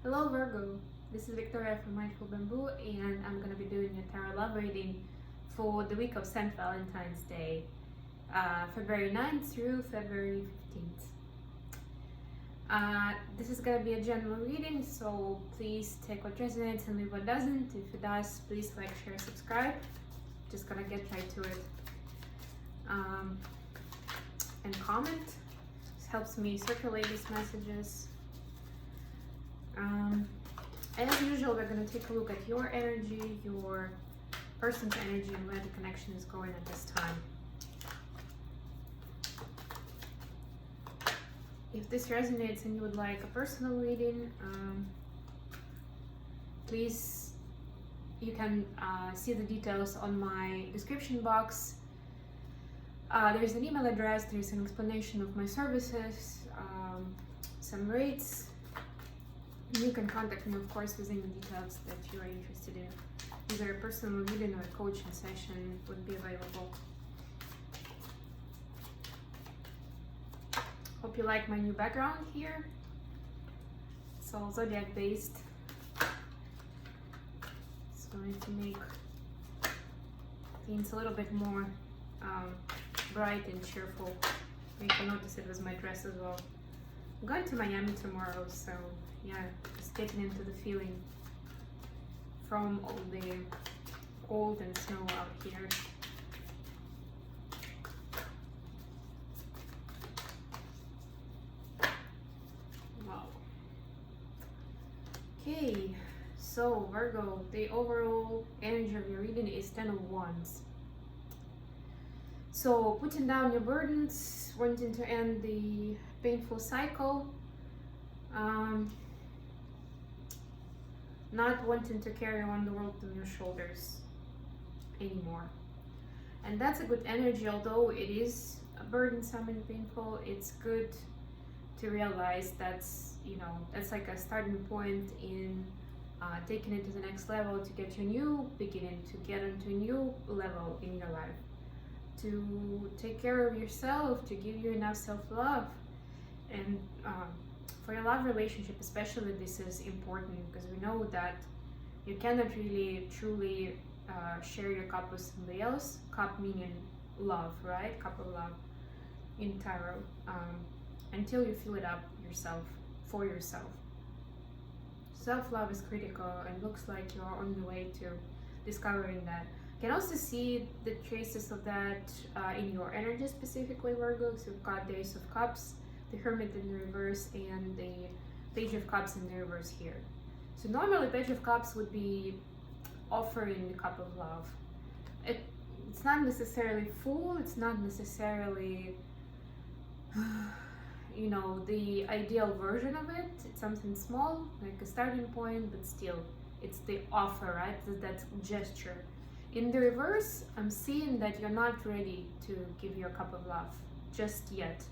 Hello Virgo, this is Victoria from Mindful Bamboo and I'm going to be doing a tarot love reading for the week of St. Valentine's Day, February 9th through February 15th. This is going to be a general reading, so please take what resonates and leave what doesn't. If it does, please like, share, subscribe. Just going to get right to it. And comment. This helps me circulate these messages. As usual, we're going to take a look at your energy, your person's energy, and where the connection is going at this time. If this resonates and you would like a personal reading, please, you can see the details on my description box. There's an email address, there's an explanation of my services, some rates. You can contact me, of course, with any details that you are interested in. Either a personal reading or a coaching session would be available. Hope you like my new background here. It's all zodiac based. So I need to make things a little bit more bright and cheerful. You can notice it with my dress as well. I'm going to Miami tomorrow, so yeah, just getting into the feeling from all the cold and snow out here. Wow. Okay, so Virgo, the overall energy of your reading is 10 of Wands. So putting down your burdens, wanting to end the painful cycle, not wanting to carry on the world on your shoulders anymore. And that's a good energy, although it is burdensome and painful. It's good to realize that's, that's like a starting point in taking it to the next level, to get your new beginning, to get into a new level in your life, to take care of yourself, to give you enough self-love. And for your love relationship especially, this is important because we know that you cannot really truly share your cup with somebody else. Cup meaning love, right? Cup of love in tarot, until you fill it up yourself, for yourself. Self-love is critical and looks like you're on the way to discovering that. You can also see the traces of that in your energy, specifically Virgo. So you've got the Ace of Cups, the Hermit in the reverse, and the Page of Cups in the reverse here. So normally Page of Cups would be offering the cup of love. It's not necessarily full, it's not necessarily the ideal version of it. It's something small, like a starting point, but still it's the offer, right? That gesture. In the reverse, I'm seeing that you're not ready to give your cup of love just yet.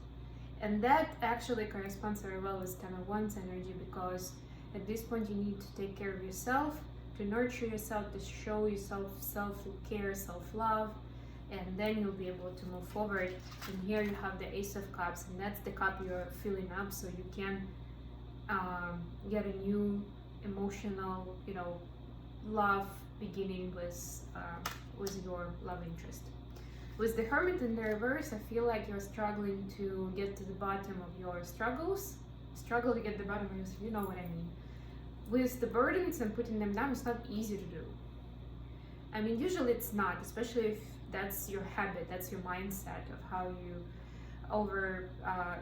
And that actually corresponds very well with 10 of Wands energy, because at this point you need to take care of yourself, to nurture yourself, to show yourself self-care, self-love, and then you'll be able to move forward. And here you have the Ace of Cups, and that's the cup you're filling up, so you can get a new emotional, love beginning with your love interest. With the Hermit in the reverse, I feel like you're struggling to get to the bottom of your struggles. Struggle to get the bottom of your, you know what I mean. With the burdens and putting them down, it's not easy to do. I mean, usually it's not, especially if that's your habit, that's your mindset of how you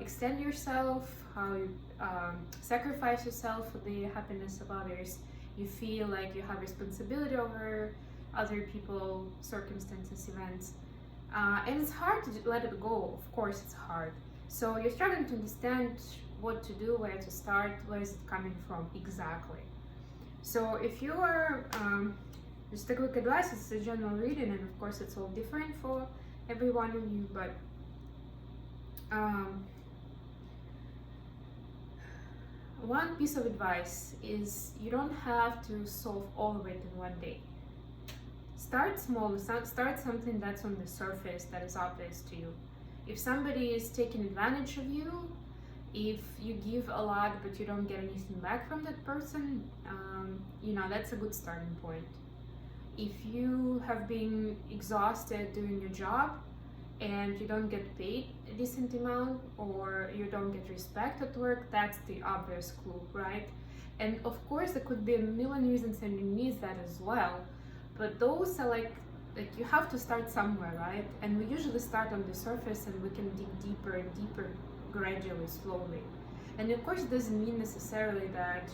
extend yourself, how you sacrifice yourself for the happiness of others. You feel like you have responsibility over other people, circumstances, events. And it's hard to let it go. Of course it's hard. So you're struggling to understand what to do, where to start, where is it coming from exactly. So if you are, just a quick advice, it's a general reading, and of course it's all different for every one of you, but one piece of advice is you don't have to solve all of it in one day. Start small, start something that's on the surface, that is obvious to you. If somebody is taking advantage of you, If you give a lot but you don't get anything back from that person, you know, that's a good starting point. If you have been exhausted doing your job and you don't get paid a decent amount, or you don't get respect at work, that's the obvious clue, right? And of course there could be a million reasons underneath that as well, but those are like you have to start somewhere, right? And we usually start on the surface and we can dig deeper and deeper, gradually, slowly. And of course it doesn't mean necessarily that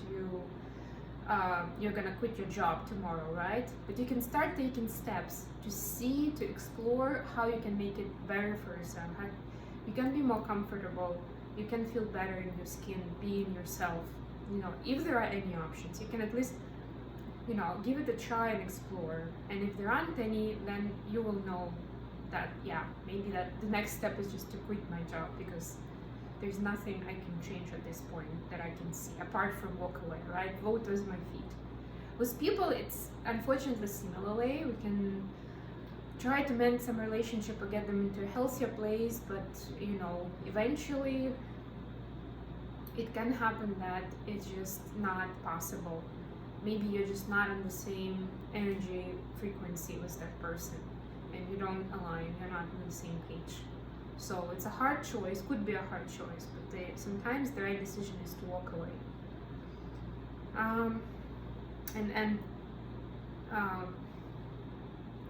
you're gonna quit your job tomorrow, right? But you can start taking steps to see, to explore how you can make it better for yourself. How you can be more comfortable, you can feel better in your skin, being yourself. You know, if there are any options, you can at least, you know, give it a try and explore. And if there aren't any, then you will know that, yeah, maybe that the next step is just to quit my job, because there's nothing I can change at this point that I can see apart from walk away, right? Vote with my feet. With people, it's unfortunately similar way. We can try to mend some relationship or get them into a healthier place, but you know, eventually it can happen that it's just not possible. Maybe you're just not on the same energy frequency with that person, and you don't align, you're not on the same page. So it's a hard choice, could be a hard choice, but sometimes the right decision is to walk away. And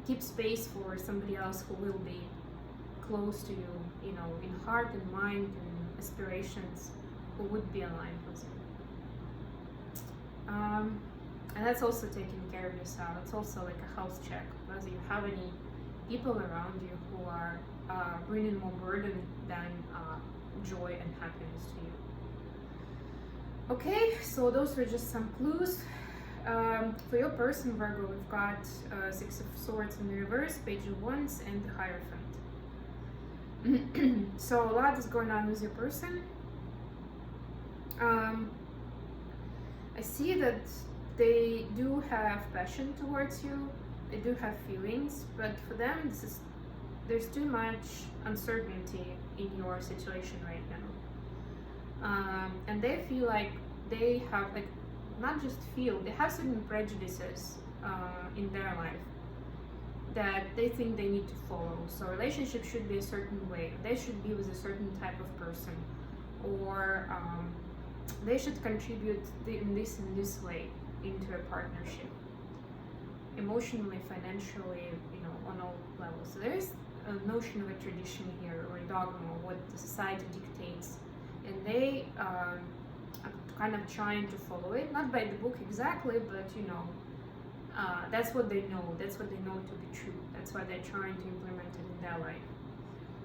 keep space for somebody else who will be close to you, you know, in heart and mind and aspirations, who would be aligned with you. And that's also taking care of yourself. It's also like a health check, whether you have any people around you who are bringing more burden than joy and happiness to you. Okay, so those were just some clues. For your person, Virgo, we've got Six of Swords in the reverse, Page of Wands, and the Hierophant. So a lot is going on with your person. I see that they do have passion towards you, they do have feelings, but for them there's too much uncertainty in your situation right now. And they feel like they have, like, not just feel, they have certain prejudices in their life that they think they need to follow. So relationship should be a certain way, they should be with a certain type of person, or they should contribute in this way into a partnership, emotionally, financially, you know, on all levels. So there is a notion of a tradition here, or a dogma, what the society dictates, and they are kind of trying to follow it, not by the book exactly, but you know, that's what they know, that's what they know to be true, that's why they're trying to implement it in their life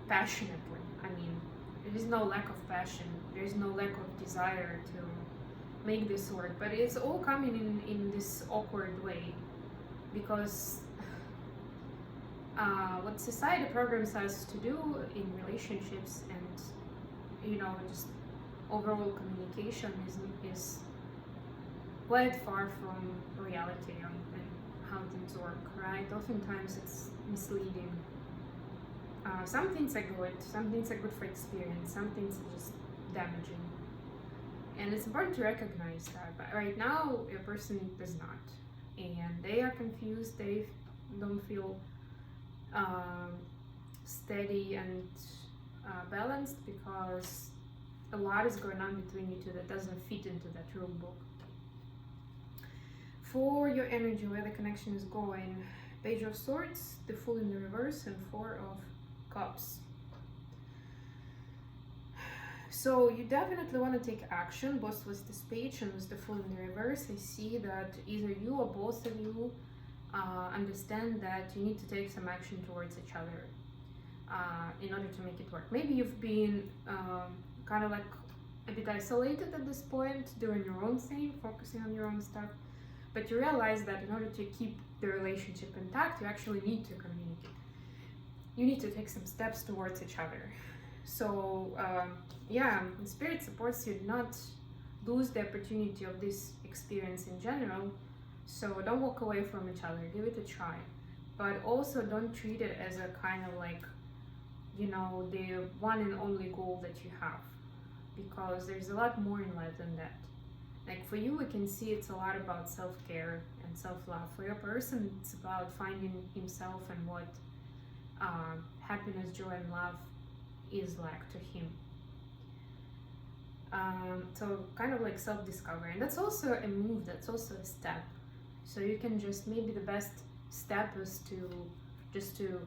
passionately. I mean, there is no lack of passion, there is no lack of desire to make this work, but it's all coming in this awkward way, because what society programs us to do in relationships and, you know, just overall communication is quite far from reality and how things work, right? Oftentimes it's misleading. Some things are good, some things are good for experience, some things are just damaging. And it's important to recognize that, but right now your person does not. And they are confused, they don't feel steady and balanced, because a lot is going on between you two that doesn't fit into that rule book. For your energy, where the connection is going, Page of Swords, the Fool in the reverse, and Four of Cups. So you definitely want to take action, both with this page and with the Fool in the reverse. I see that either you or both of you understand that you need to take some action towards each other in order to make it work. Maybe you've been kind of like a bit isolated at this point, doing your own thing, focusing on your own stuff, but you realize that in order to keep the relationship intact, you actually need to communicate. You need to take some steps towards each other. So yeah, Spirit supports you to not lose the opportunity of this experience in general. So don't walk away from each other, give it a try, but also don't treat it as a kind of like, you know, the one and only goal that you have, because there's a lot more in life than that. Like for you, we can see it's a lot about self-care and self-love. For your person, it's about finding himself and what happiness, joy, and love is like to him. So kind of like self-discovery, and that's also a move, that's also a step. So you can just, maybe the best step is to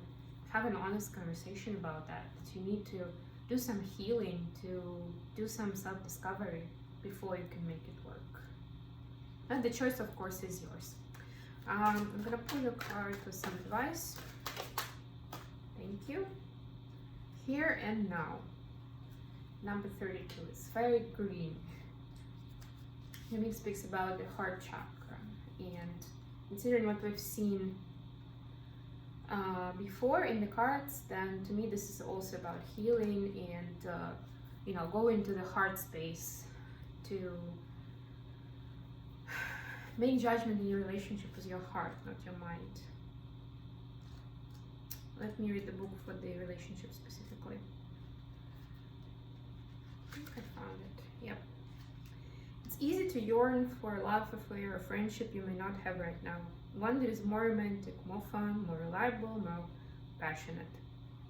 have an honest conversation about that you need to do some healing, to do some self-discovery before you can make it work. And the choice, of course, is yours. I'm gonna pull your card with some advice. Thank you. Here and now. Number 32 is very green. It speaks about the heart chakra, and considering what we've seen before in the cards, then to me this is also about healing and go into the heart space to make judgment in your relationship with your heart, not your mind. Let me read the book for the relationship specifically. I think I found it. Yep. It's easy to yearn for a love affair or friendship you may not have right now. One that is more romantic, more fun, more reliable, more passionate.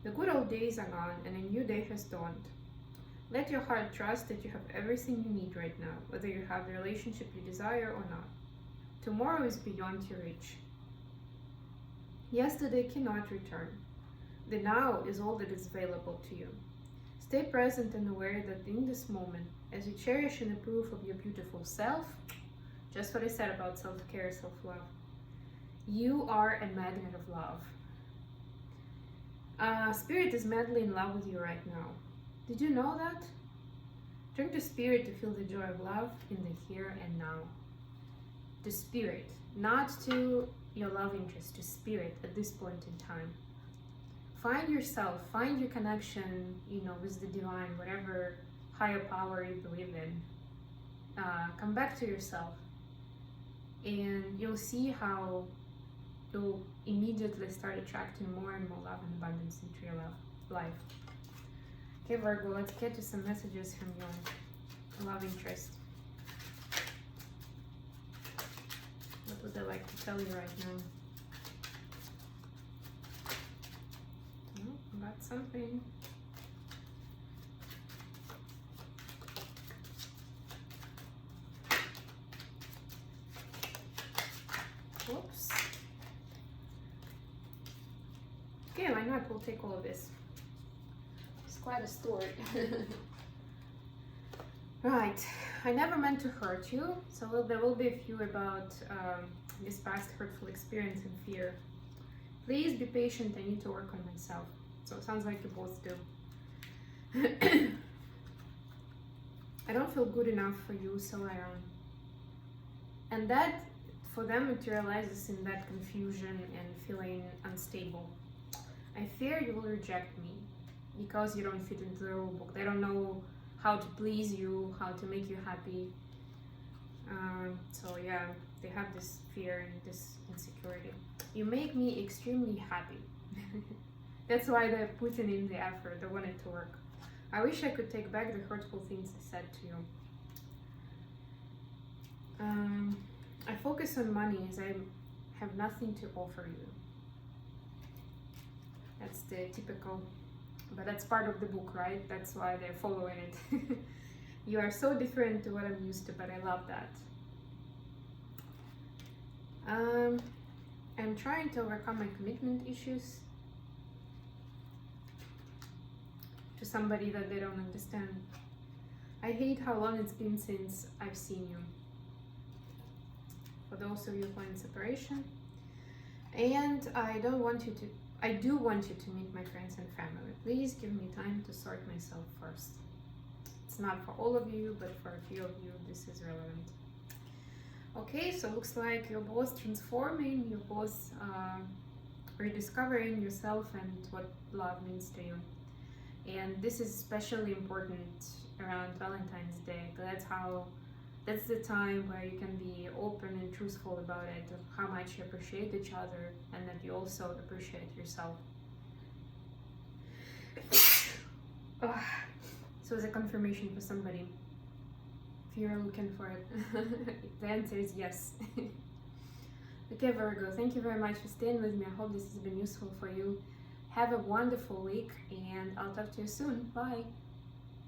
The good old days are gone and a new day has dawned. Let your heart trust that you have everything you need right now, whether you have the relationship you desire or not. Tomorrow is beyond your reach. Yesterday cannot return. The now is all that is available to you. Stay present and aware that in this moment, as you cherish and approve of your beautiful self, just what I said about self-care, self-love, you are a magnet of love. Spirit is madly in love with you right now. Did you know that? Turn to Spirit to feel the joy of love in the here and now. To Spirit, not to your love interest, to Spirit at this point in time. Find yourself, find your connection, with the divine, whatever higher power you believe in. Come back to yourself, and you'll see how you'll immediately start attracting more and more love and abundance into your life. Okay, Virgo, let's get to some messages from your love interest. What would they like to tell you right now? Oh, got something. Whoops. Okay, why not? We'll take all of this. It's quite a story. Right. I never meant to hurt you, so there will be a few about this past hurtful experience and fear. Please be patient, I need to work on myself. So it sounds like you both do. I don't feel good enough for you, so I don't. And that, for them, materializes in that confusion and feeling unstable. I fear you will reject me because you don't fit into the rule book. They don't know how to please you, how to make you happy. So yeah, they have this fear and this insecurity. You make me extremely happy. That's why they're putting in the effort. They want it to work. I wish I could take back the hurtful things I said to you. I focus on money as I have nothing to offer you. That's the typical, but that's part of the book, right? That's why they're following it. You are so different to what I'm used to, but I love that. I'm trying to overcome my commitment issues to somebody that they don't understand. I hate how long it's been since I've seen you. For those of you who are in separation. And I do want you to meet my friends and family. Please give me time to sort myself first. It's not for all of you, but for a few of you, this is relevant. Okay, so looks like you're both transforming, you're both rediscovering yourself and what love means to you. And this is especially important around Valentine's Day. That's the time where you can be open and truthful about it, of how much you appreciate each other and that you also appreciate yourself. So So it's a confirmation for somebody, if you're looking for it. The answer is yes. Okay, Virgo, thank you very much for staying with me. I hope this has been useful for you. Have a wonderful week, and I'll talk to you soon. Bye.